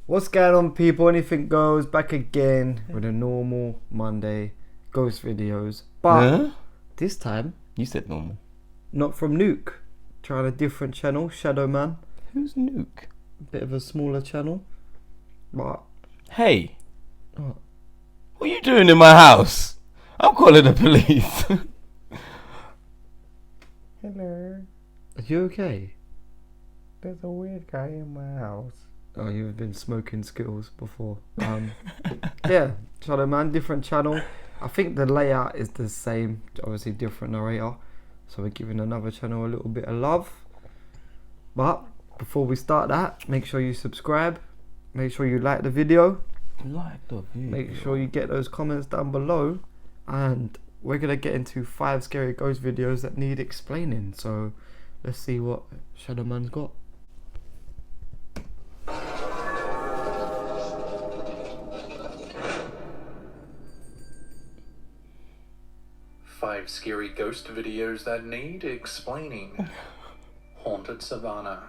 What's going on, people? Anything goes, back again with a normal Monday ghost videos, but Huh? this time You said normal. not from Nuke. Trying a different channel, Shadow Man. Who's Nuke? Bit of a smaller channel, but Hey, oh, what are you doing in my house? I'm calling the police. hello. Are you okay? There's a weird guy in my house. Oh, you've been smoking Skittles before. Yeah, Shadow Man, different channel. I think the layout is the same, obviously different narrator. So we're giving another channel a little bit of love. But before we start that, make sure you subscribe. Make sure you like the video. Like the video. Make sure you get those comments down below. And we're going to get into 5 scary ghost videos that need explaining. So let's see what Shadow Man's got. Five scary ghost videos that need explaining. Haunted Savannah.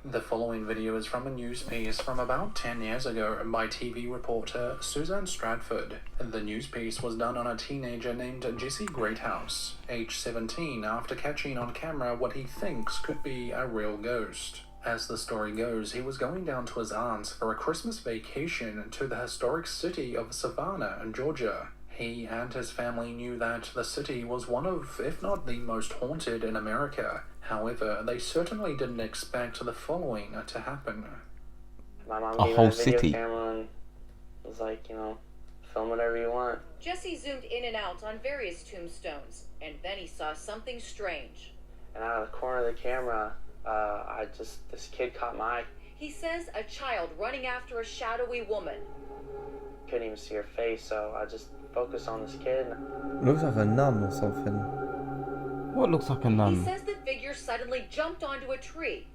The following video is from a news piece from about 10 years ago by TV reporter Susan Stratford. The news piece was done on a teenager named Jesse Greathouse, age 17, after catching on camera what he thinks could be a real ghost. As the story goes, he was going down to his aunt's for a Christmas vacation to the historic city of Savannah, Georgia. He and his family knew that the city was one of, if not the most haunted in America. However, they certainly didn't expect the following to happen. My mom A gave whole me a video city. camera and was like, film whatever you want. Jesse zoomed in and out on various tombstones, and then he saw something strange. And out of the corner of the camera, this kid caught my eye. He says a child running after a shadowy woman. Couldn't even see her face, so I just focused on this kid. Looks like a nun or something. What looks like a He nun? says the figure suddenly jumped onto a tree.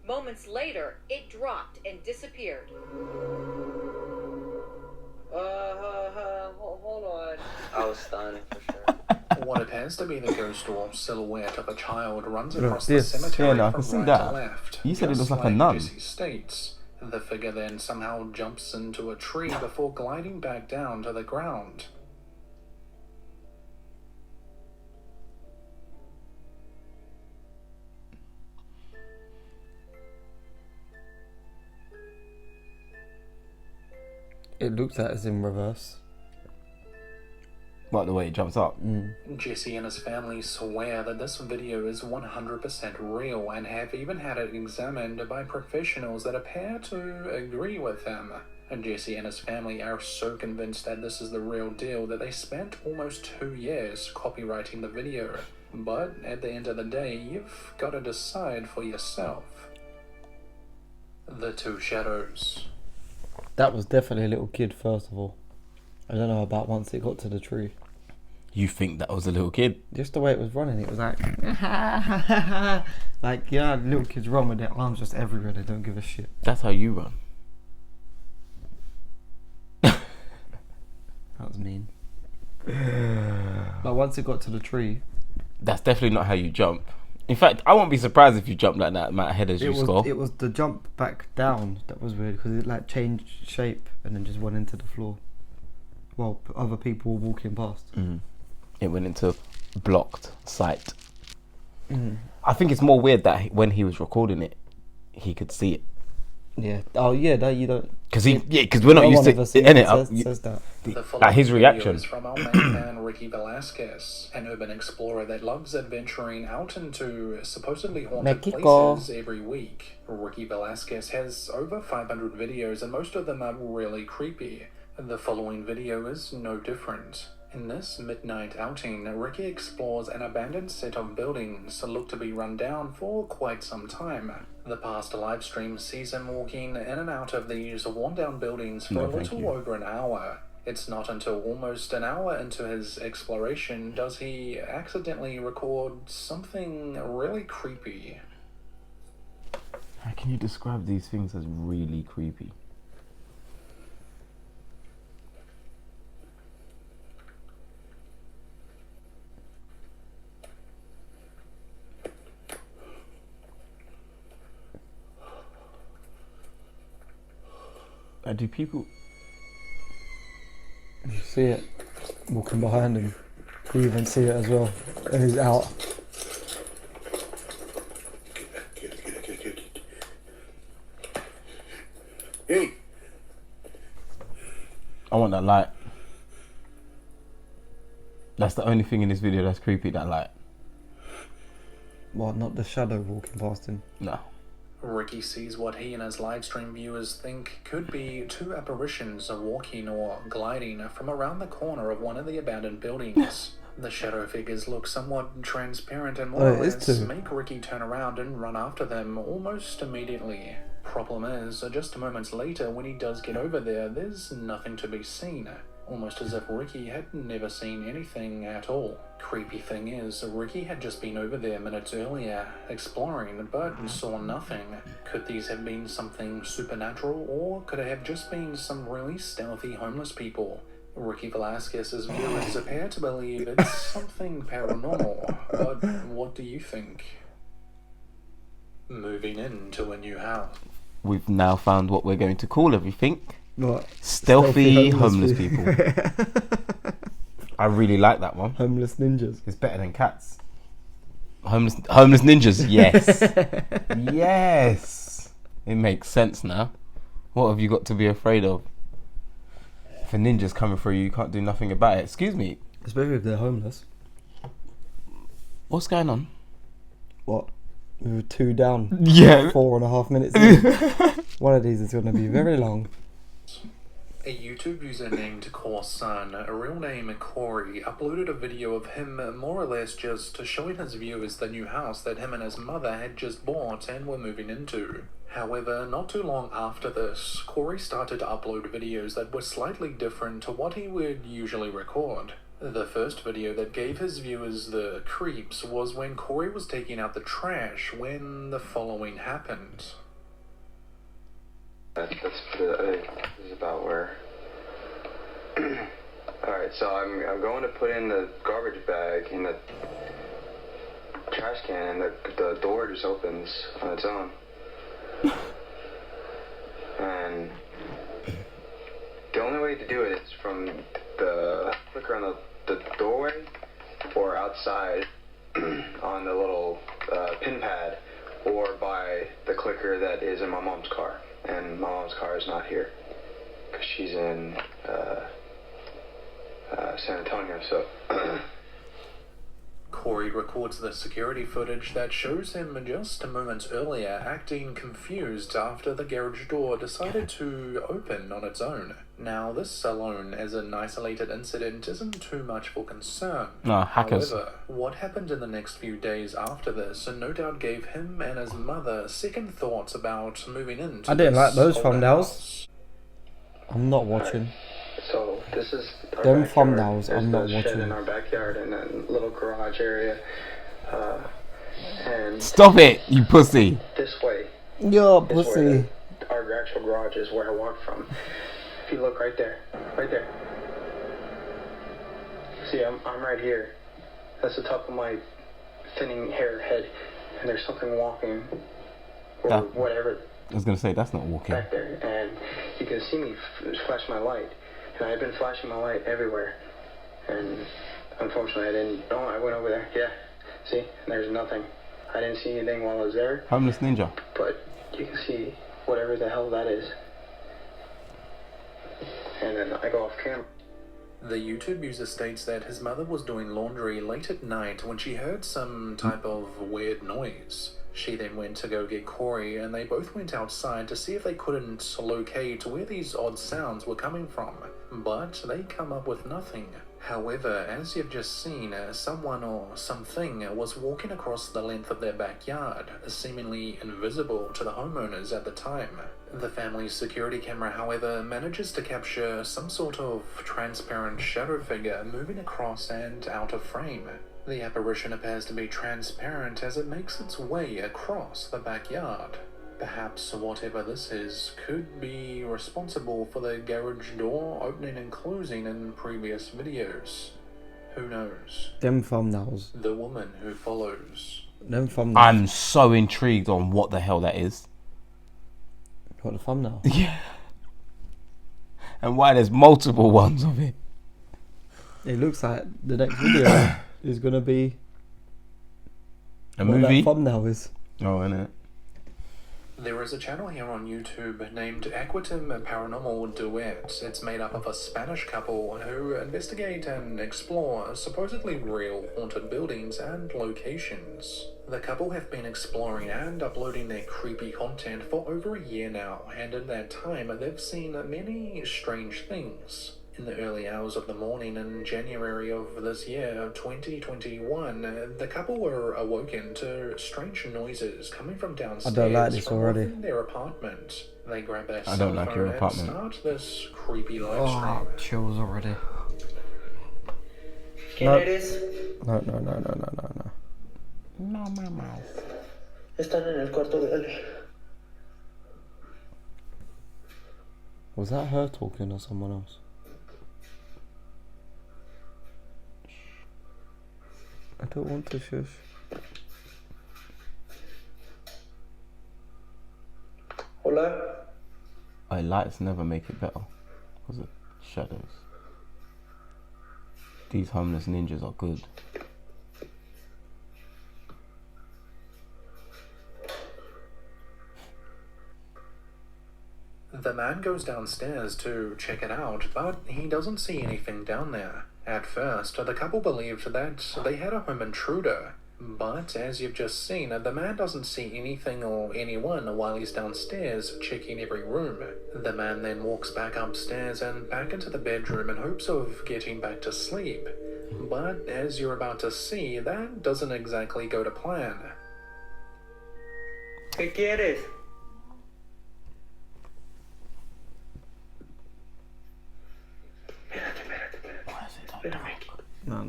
Moments later, it dropped and disappeared. Hold on. I was stunned for sure. What appears to be the ghost or silhouette of a child runs Look, across the this. cemetery Yeah, no, I from can see right that. to left. You said it just looks like a nun. Jesse states. The figure then somehow jumps into a tree before gliding back down to the ground. It looks like it's in reverse. What, the way it jumps up? Jesse and his family swear that this video is 100% real and have even had it examined by professionals that appear to agree with him. And Jesse and his family are so convinced that this is the real deal that they spent almost 2 years copywriting the video. But at the end of the day, you've got to decide for yourself. The Two Shadows. That was definitely a little kid, first of all. I don't know about once it got to the tree. You think that was a little kid? Just the way it was running, it was like, like, you know, how little kids run with their arms just everywhere. They don't give a shit. That's how you run. That was mean. But once it got to the tree, That's definitely not how you jump. In fact, I won't be surprised if you jump like that amount of head as you score. it was the jump back down that was weird, because it like changed shape and then just went into the floor while other people were walking past. It went into blocked sight. I think it's more weird that when he was recording it, he could see it. Yeah. Oh yeah. No, you don't. Because we're not No used one to ever sees in it. it. Says that. The Like following his video reaction. is from our main man Ricky Velasquez, an urban explorer that loves adventuring out into supposedly haunted Mexico. places every week. Ricky Velasquez has over 500 videos and most of them are really creepy. The following video is no different. In this midnight outing, Ricky explores an abandoned set of buildings looked to be run down for quite some time. The past live stream sees him walking in and out of these worn-down buildings for No, a thank little you. over an hour. It's not until almost an hour into his exploration does he accidentally record something really creepy. How can you describe these things as really creepy? Do people? You see it walking behind him. You even see it as well. And he's out. Hey. I want that light. That's the only thing in this video that's creepy. That light. What? Not the shadow walking past him. No. Ricky sees what he and his livestream viewers think could be two apparitions walking or gliding from around the corner of one of the abandoned buildings. The shadow figures look somewhat transparent and more or less make Ricky turn around and run after them almost immediately. Problem is, just moments later when he does get over there, there's nothing to be seen. Almost as if Ricky had never seen anything at all. Creepy thing is, Ricky had just been over there minutes earlier, exploring, but saw nothing. Could these have been something supernatural, or could it have just been some really stealthy homeless people? Ricky Velasquez's viewers appear to believe it's something paranormal, but what do you think? Moving into a new house. We've now found what we're going to call everything. What? Stealthy homeless people. I really like that one. Homeless ninjas. It's better than cats. Homeless ninjas. Yes. Yes. It makes sense now. What have you got to be afraid of? If a ninja's coming for you, you can't do nothing about it. Excuse me. Especially if they're homeless. What's going on? What? We were 2 down. Yeah. 4.5 minutes in. One of these is going to be very long. A YouTube user named Corson, a real name Corey, uploaded a video of him more or less just showing his viewers the new house that him and his mother had just bought and were moving into. However, not too long after this, Corey started to upload videos that were slightly different to what he would usually record. The first video that gave his viewers the creeps was when Corey was taking out the trash when the following happened. This is about where. Alright, so I'm going to put in the garbage bag in the trash can, and the door just opens on its own. And the only way to do it is from the clicker on the doorway or outside on the little pin pad, or by the clicker that is in my mom's car. And my mom's car is not here because she's in San Antonio, so. Corey records the security footage that shows him just moments earlier acting confused after the garage door decided to open on its own. Now, this alone as an isolated incident isn't too much for concern. No, hackers. However, what happened in the next few days after this no doubt gave him and his mother second thoughts about moving into I didn't like those older thumbnails. house. I'm not watching. So this is our Them backyard. thumbnails, There's I'm not the shed watching. in our backyard and a little garage area. And Stop it, you pussy. this way Yo, is where pussy. our actual garage is, where I walked from. If you look right there, right there. See, I'm right here. That's the top of my thinning hair head, and there's something walking, or That- whatever, I was going to say, that's not walking. back there, and you can see me flash my light, and I've been flashing my light everywhere, and unfortunately I didn't. Oh, I went over there. Yeah, see, there's nothing. I didn't see anything while I was there, Homeless ninja. but you can see whatever the hell that is. And then I go off camera. The YouTube user states that his mother was doing laundry late at night when she heard some type of weird noise. She then went to go get Corey, and they both went outside to see if they couldn't locate where these odd sounds were coming from, but they come up with nothing. However, as you've just seen, someone or something was walking across the length of their backyard, seemingly invisible to the homeowners at the time. The family's security camera, however, manages to capture some sort of transparent shadow figure moving across and out of frame. The apparition appears to be transparent as it makes its way across the backyard. Perhaps whatever this is could be responsible for the garage door opening and closing in previous videos. Who knows? Them thumbnails. The woman who follows. Them thumbnails. I'm so intrigued on what the hell that is. What, the thumbnail? Yeah. and why there's multiple ones of it. It looks like the next video is gonna be A what movie? that thumbnail is. Oh, innit? There is a channel here on YouTube named Equitim Paranormal Duet. It's made up of a Spanish couple who investigate and explore supposedly real haunted buildings and locations. The couple have been exploring and uploading their creepy content for over a year now, and in that time they've seen many strange things. In the early hours of the morning in January of this year, 2021, the couple were awoken to strange noises coming from downstairs I don't like this from already. within their apartment. They grab their I cell don't like phone your and apartment. start this creepy live Oh, stream. chills already. ¿Quién No. eres? No. No, mama. Están en el cuarto de Ale. Was that her talking or someone else? I don't want to shush. Hola. Lights never make it better. Was it shadows? These homeless ninjas are good. The man goes downstairs to check it out, but he doesn't see anything down there. At first, the couple believed that they had a home intruder, but as you've just seen, the man doesn't see anything or anyone while he's downstairs checking every room. The man then walks back upstairs and back into the bedroom in hopes of getting back to sleep. But as you're about to see, that doesn't exactly go to plan. ¿Qué quieres? No.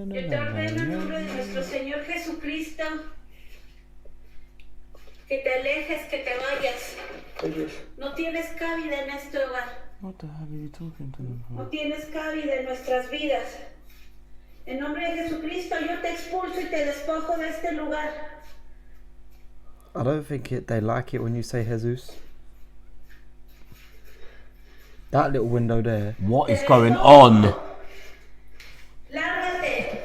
Yo te ordeno en nombre de nuestro Señor Jesucristo que te alejes, que te vayas. No tienes cabida en este hogar. What the hell are you talking to them No for? tienes cabida en nuestras vidas. En nombre de Jesucristo yo te expulso y te despojo de este lugar. I don't think they like it when you say Jesus. That little window there. What is going on? Lárgate.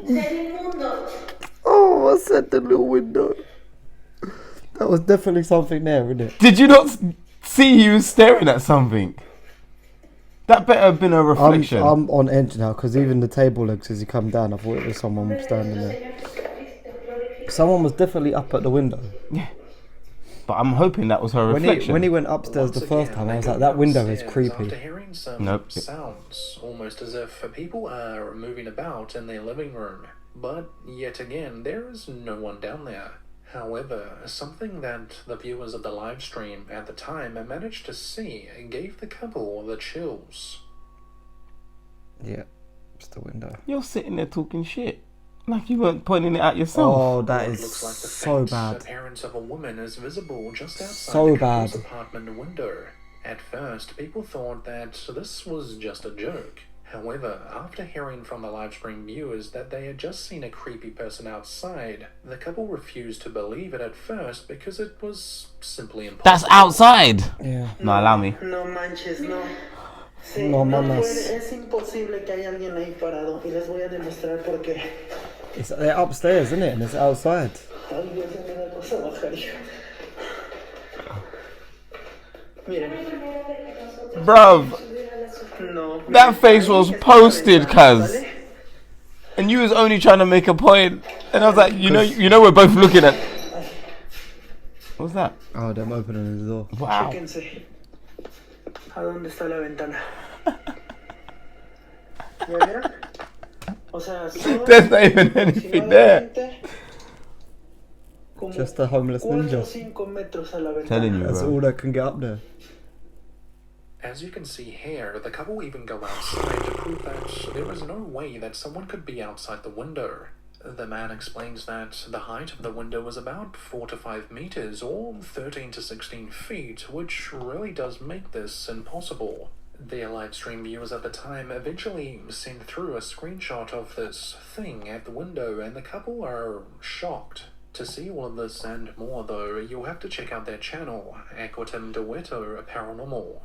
Ser inmundo. Oh, I said the little window. That was definitely something there, isn't it? Did you not see he was staring at something? That better have been a reflection. I'm on edge now because even the table legs as you come down, I thought it was someone standing there. Señor Jesucristo, glorifica. Someone was definitely up at the window. Yeah. But I'm hoping that was her When reflection. he went upstairs the Once first again, time, I they was go like, that window is downstairs After creepy. hearing some Nope. sounds, almost as if people are moving about in their living room. But yet again, there is no one down there. However, something that the viewers of the live stream at the time managed to see gave the couple the chills. Yeah, it's the window. You're sitting there talking shit. Like you weren't pointing it out yourself. Oh, that What is looks like the so faint bad. appearance of a woman is visible just outside So the couple's bad. apartment window. At first, people thought that this was just a joke. However, after hearing from the live stream viewers that they had just seen a creepy person outside, the couple refused to believe it at first because it was simply impossible. That's outside. Yeah. No, allow me. No manches, no. Sí, No no mames. puede, es imposible que haya alguien ahí parado y les voy a demostrar por qué. They're upstairs, isn't it? And it's outside. Ay, Dios, me da cosa bajar, hijo. Miren, Bruv, no. that face was posted, cuz. And you was only trying to make a point. And I was like, you know we're both looking at... What's that? Oh, them opening the door. Wow. Chéquense. ¿A dónde está la ventana? ¿Ya vieron? O sea, solo, There's not even anything there. como Just a homeless 4 o ninja. 5 metros a la ventana. Telling you, That's bro. all that can get up there. As you can see here, the couple even go outside to prove that there is no way that someone could be outside the window. The man explains that the height of the window was about 4 to 5 meters, or 13 to 16 feet, which really does make this impossible. Their live stream viewers at the time eventually sent through a screenshot of this thing at the window, and the couple are shocked. To see all of this and more, though, you'll have to check out their channel, Equitim Duetto Paranormal.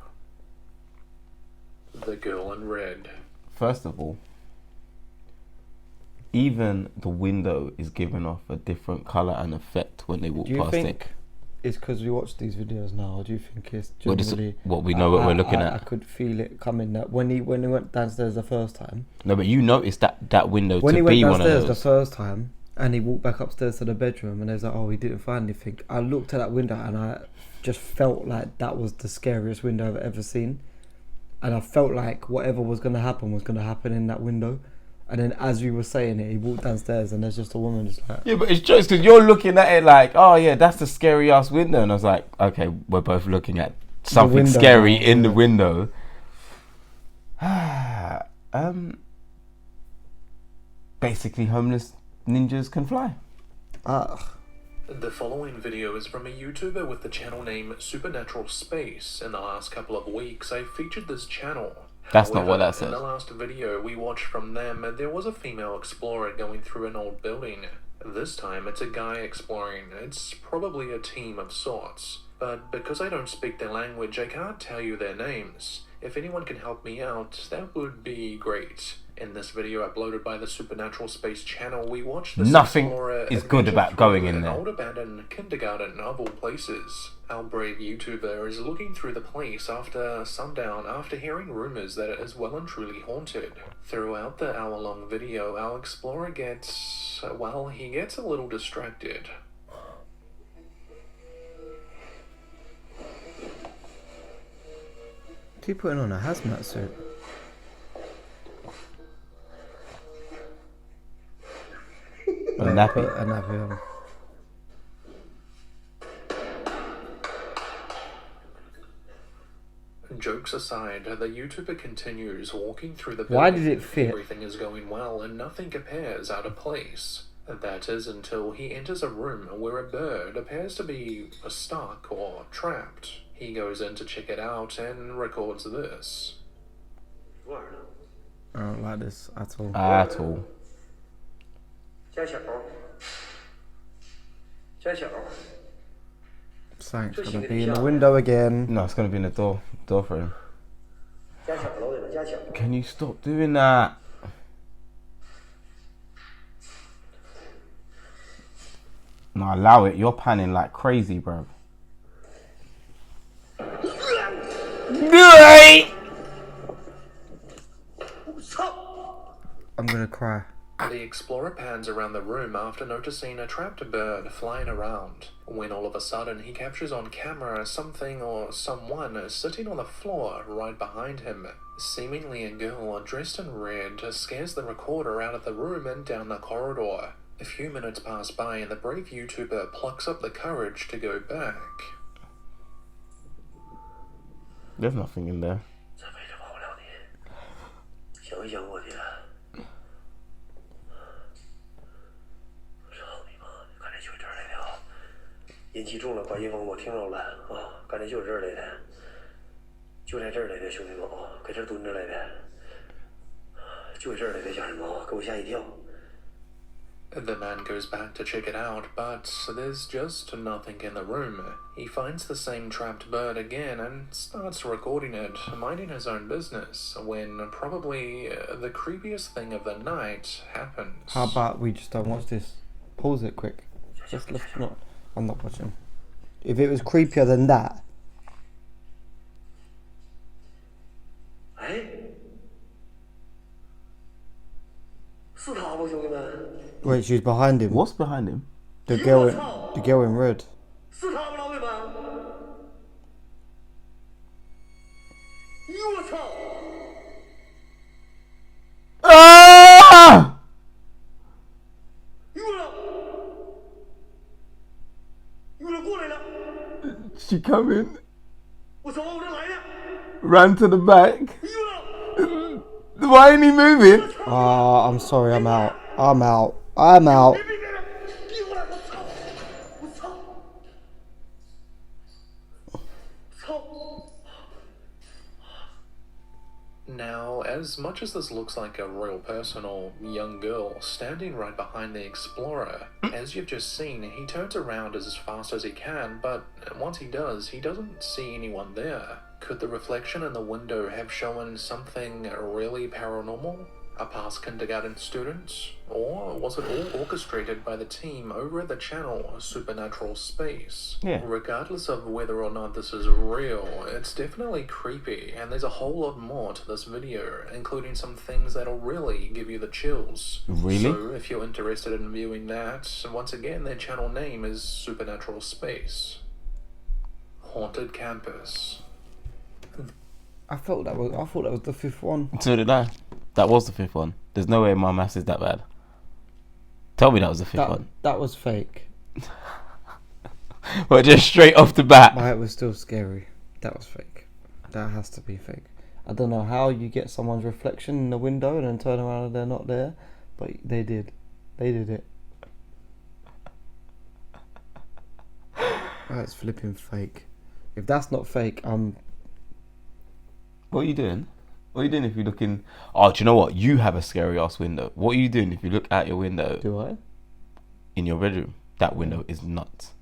The Girl in Red. First of all, even the window is giving off a different colour and effect when they walk Do you past think it. it's because we watch these videos now, or do you think it's Well, this is generally... what we know what we're looking I at. could feel it coming that when he went downstairs the first time. No, but you noticed that window When to he went be one of downstairs the those. first time and he walked back upstairs to the bedroom and they was like, oh, he didn't find anything. I looked at that window and I just felt like that was the scariest window I've ever seen. And I felt like whatever was going to happen in that window. And then as we were saying it, he walked downstairs and there's just a woman just like... Yeah, but it's jokes because you're looking at it like, oh yeah, that's the scary ass window. And I was like, okay, we're both looking at something window scary now, in the yeah. window. Basically, homeless ninjas can fly. The following video is from a YouTuber with the channel name Supernatural Space. In the last couple of weeks, I featured this channel. That's not what that In the says. last video we watched from them, there was a female explorer going through an old building. This time it's a guy exploring. It's probably a team of sorts. But because I don't speak their language, I can't tell you their names. If anyone can help me out, that would be great. In this video uploaded by the Supernatural Space channel, we watched this Nothing explorer is good adventure about through going in an there. old abandoned kindergarten of all places. Our brave YouTuber is looking through the place after sundown after hearing rumors that it is well and truly haunted. Throughout the hour-long video, our explorer gets a little distracted. Keep putting on a hazmat suit. A nappy. A nappy on. Jokes aside, the YouTuber continues walking through the Why building. did it fit? Everything is going well and nothing appears out of place. That is until he enters a room where a bird appears to be stuck or trapped. He goes in to check it out and records this. I don't like this at all. At all. Something's gonna be in the window again. No, it's gonna be in the door frame. Can you stop doing that? No, allow it. You're panning like crazy, bro. I'm gonna cry. The explorer pans around the room after noticing a trapped bird flying around, when all of a sudden he captures on camera something or someone sitting on the floor right behind him. Seemingly a girl dressed in red scares the recorder out of the room and down the corridor. A few minutes pass by and the brave YouTuber plucks up the courage to go back. There's nothing in there. The man goes back to check it out, but there's just nothing in the room. He finds the same trapped bird again and starts recording it, minding his own business, when probably the creepiest thing of the night happens. How about we just don't watch this? Pause it quick. Let's not. I'm not watching. If it was creepier than that. Wait, she's behind him. What's behind him? The girl in red. Ah! She come in, ran to the back. Why ain't he moving? I'm sorry, I'm out. I'm out. Now, as much as this looks like a real person or young girl standing right behind the explorer, As you've just seen, he turns around as fast as he can, but once he does, he doesn't see anyone there. Could the reflection in the window have shown something really paranormal? A past kindergarten student? Or was it all orchestrated by the team over at the channel Supernatural Space? Yeah. Regardless of whether or not this is real, it's definitely creepy, and there's a whole lot more to this video, including some things that'll really give you the chills. Really? So if you're interested in viewing that, once again, their channel name is Supernatural Space. Haunted Campus. I thought that was the 5th one. So did I. That was the 5th one. There's no way my maths is that bad. Tell me that was the 5th one. That was fake. But just straight off the bat. But it was still scary. That was fake. That has to be fake. I don't know how you get someone's reflection in the window and then turn around and they're not there, but they did. They did it. That's flipping fake. If that's not fake, What are you doing? What are you doing if you're looking... Oh, do you know what? You have a scary ass window. What are you doing if you look out your window? Do I? In your bedroom. That window is nuts.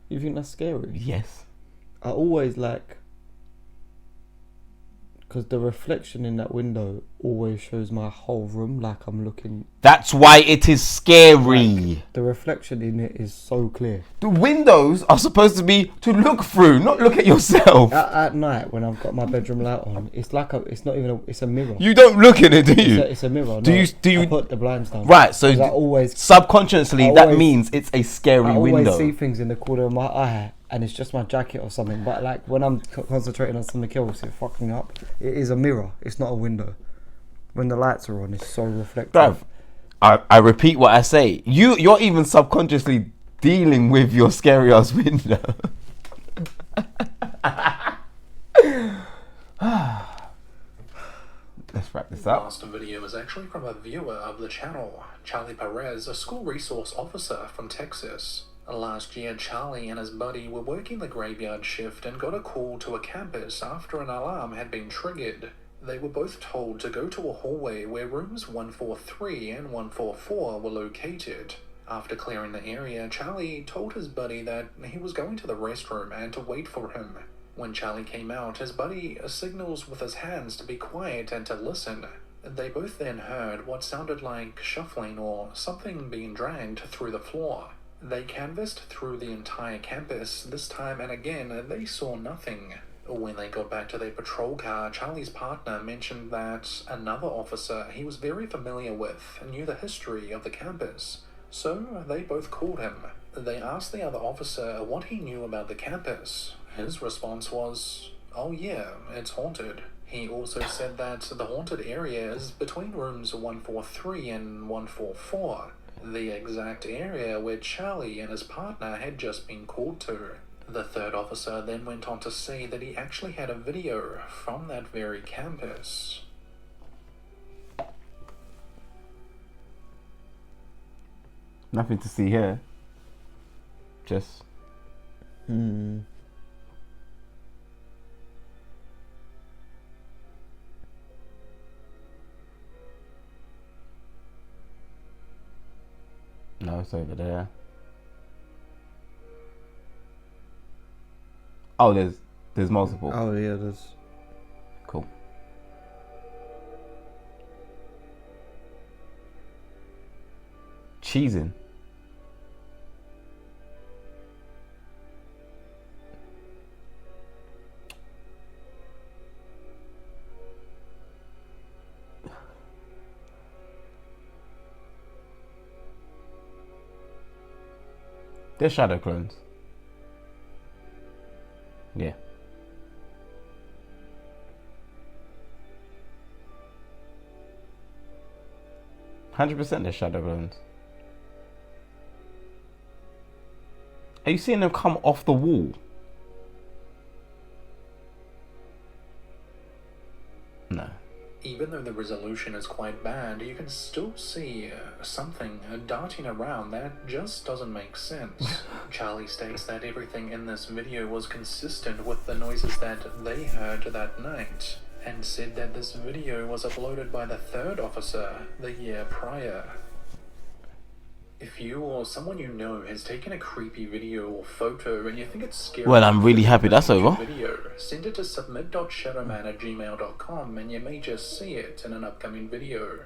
You think that's scary? Yes. I always like... Because the reflection in that window always shows my whole room like I'm looking... That's why it is scary. The reflection in it is so clear. The windows are supposed to be to look through, not look at yourself. At night when I've got my bedroom light on, it's like it's a mirror. You don't look at it, do you? It's a mirror. Do you I put the blinds down. Right, so I always subconsciously that means it's a scary I window. always see things in the corner of my eye and it's just my jacket or something, but like when I'm concentrating on something else, it fucking up. It is a mirror, it's not a window. When the lights are on, it's so reflective. Bruv, I repeat what I say. You're even subconsciously dealing with your scary ass window. Let's wrap this up. Last video is actually from a viewer of the channel, Charlie Perez, a school resource officer from Texas. Last year, Charlie and his buddy were working the graveyard shift and got a call to a campus after an alarm had been triggered. They were both told to go to a hallway where rooms 143 and 144 were located. After clearing the area, Charlie told his buddy that he was going to the restroom and to wait for him. When Charlie came out, his buddy signals with his hands to be quiet and to listen. They both then heard what sounded like shuffling or something being dragged through the floor. They canvassed through the entire campus this time, and again they saw nothing. When they got back to their patrol car, Charlie's partner mentioned that another officer he was very familiar with knew the history of the campus, so they both called him. They asked the other officer what he knew about the campus. His response was, "Oh yeah, it's haunted." He also said that the haunted area is between rooms 143 and 144, the exact area where Charlie and his partner had just been called to. The third officer then went on to say that he actually had a video from that very campus. Nothing to see here. Just... Hmm. No, it's over there. Oh, there's multiple. Oh yeah, there's... Cool. Cheesing. They're shadow clones. Yeah. 100% they're shadow clones. Are you seeing them come off the wall? No. Even though the resolution is quite bad, you can still see something darting around that just doesn't make sense. Charlie states that everything in this video was consistent with the noises that they heard that night, and said that this video was uploaded by the third officer the year prior. If you or someone you know has taken a creepy video or photo and you think it's scary, Well, I'm really happy that's over. video, send it to submit.shadowman@gmail.com and you may just see it in an upcoming video.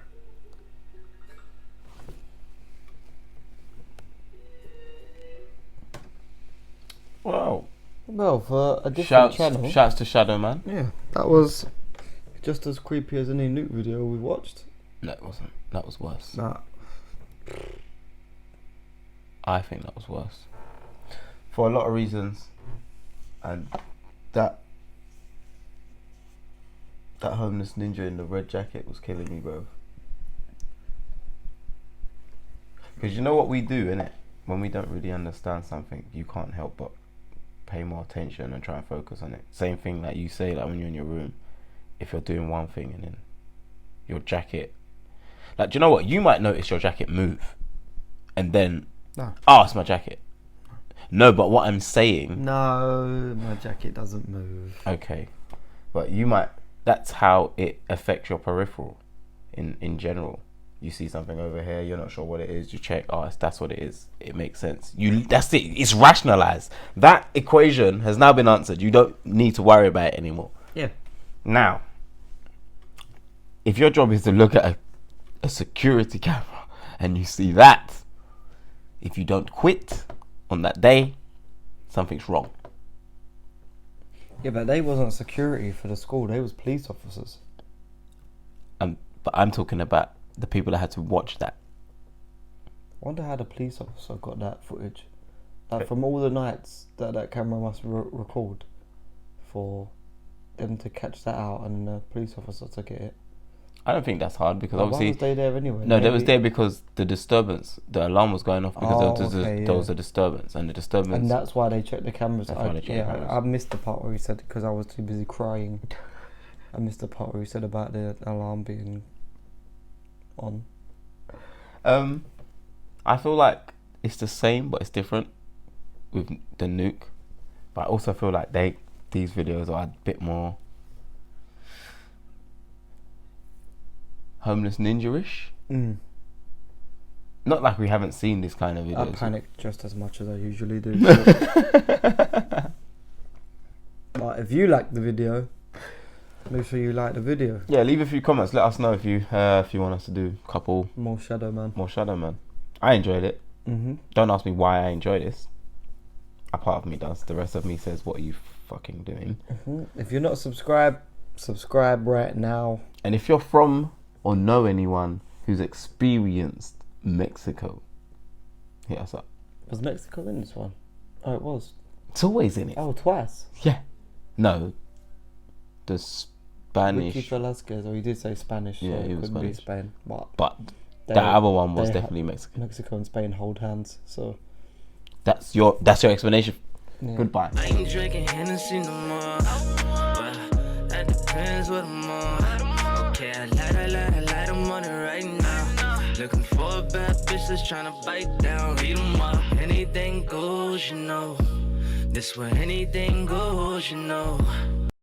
Wow. Well, for a different channel. Shouts to Shadow Man. Yeah, that was just as creepy as any nuke video we watched. No, it wasn't. That was worse. Nah. I think that was worse. For a lot of reasons. And that homeless ninja in the red jacket was killing me, bro. Because you know what we do, innit? When we don't really understand something, you can't help but pay more attention and try and focus on it. Same thing that you say, like when you're in your room, if you're doing one thing and then your jacket, like, do you know what? You might notice your jacket move and then, oh, it's my jacket. No, but what I'm saying, no, my jacket doesn't move. Okay, but you might, that's how it affects your peripheral in general. You see something over here, you're not sure what it is, you check, oh, that's what it is. It makes sense. That's it. It's rationalized. That equation has now been answered. You don't need to worry about it anymore. Yeah. Now, if your job is to look at a security camera and you see that, if you don't quit on that day, something's wrong. Yeah, but they wasn't security for the school. They was police officers. But I'm talking about the people that had to watch that. I wonder how the police officer got that footage. Like, from all the nights that camera must record for them to catch that out and the police officer to get it. I don't think that's hard because Why obviously... was they there anyway? No, they was there because the alarm was going off because there was a disturbance. And the disturbance... And that's why they checked the cameras. I missed the part where he said, because I was too busy crying. I missed the part where he said about the alarm being on. I feel like it's the same but it's different with the nuke, but I also feel like these videos are a bit more homeless ninja-ish. Not like we haven't seen this kind of videos. I panicked just as much as I usually do. But if you like the video, make sure you like the video. Yeah, leave a few comments. Let us know if you want us to do a couple more Shadow Man. I enjoyed it. Mm-hmm. Don't ask me why I enjoy this. A part of me does. The rest of me says, what are you fucking doing? Mm-hmm. If you're not subscribed, subscribe right now. And if you're from or know anyone who's experienced Mexico, hit us up. Was Mexico in this one? Oh, it was. It's always in it. Oh, twice? Yeah. No. The Spanish. Ricky Velasquez, he did say Spanish, so yeah, he it was couldn't Spanish. be Spain. But that other one was definitely Mexican. Mexico and Spain hold hands, so that's your explanation. Yeah. Goodbye. I ain't drinking Hennessy no more, but that depends what I'm on. Okay, I light them on it right now. Looking for a bad bitch that's tryna bite down. Eat 'em up, anything goes, you know. This where anything goes, you know.